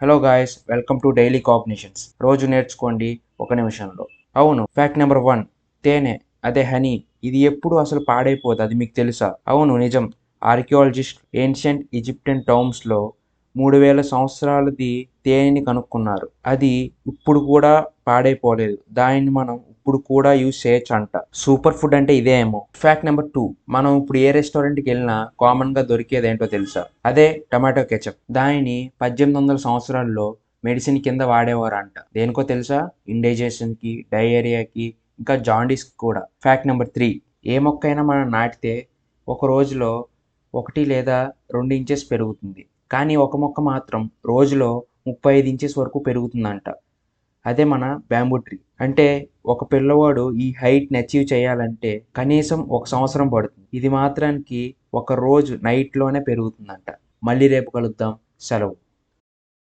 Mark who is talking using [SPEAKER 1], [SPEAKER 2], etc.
[SPEAKER 1] Hello guys, welcome to daily cognitions. రోజు నేర్చుకోండి ఒక నిమిషంలో. అవును, ఫ్యాక్ట్ నెంబర్ 1. తేనె, అదే హనీ, ఇది ఎప్పుడు అసలు పాడైపోదు. అది మీకు తెలుసా? అవును, నిజం. ఆర్కియాలజిస్ట్ ఏన్షియంట్ ఈజిప్షియన్ టౌమ్స్లో 3000 సంవత్సరాలది తేనెని కనుక్కున్నారు. అది ఇప్పుడు కూడా పాడైపోలేదు. దానిని మనం ఇప్పుడు కూడా యూజ్ చేయొచ్చు అంట. సూపర్ ఫుడ్ అంటే ఇదే ఏమో. Fact number 2. మనం ఇప్పుడు ఏ రెస్టారెంట్కి వెళ్ళినా కామన్గా దొరికేది ఏంటో తెలుసా? అదే టమాటో కెచప్. దానిని 1800 సంవత్సరాల్లో మెడిసిన్ కింద వాడేవారంట. దేనికో తెలుసా? ఇండైజెషన్కి, డయేరియాకి, ఇంకా జాండీస్కి కూడా. Fact number 3. ఏ మొక్కైనా మనం నాటితే ఒక రోజులో 1 లేదా 2 ఇంచెస్ పెరుగుతుంది. కానీ ఒక మొక్క మాత్రం రోజులో 35 ఇంచెస్ వరకు పెరుగుతుందంట. అదే మన బ్యాంబూ ట్రీ. అంటే ఒక పిల్లవాడు ఈ హైట్‌ని అచీవ్ చేయాలంటే కనీసం 1 సంవత్సరం పడుతుంది. ఇది మాత్రానికి ఒక రోజు నైట్‌లోనే పెరుగుతుందంట. మళ్ళీ రేపు కలుద్దాం. సెలవు.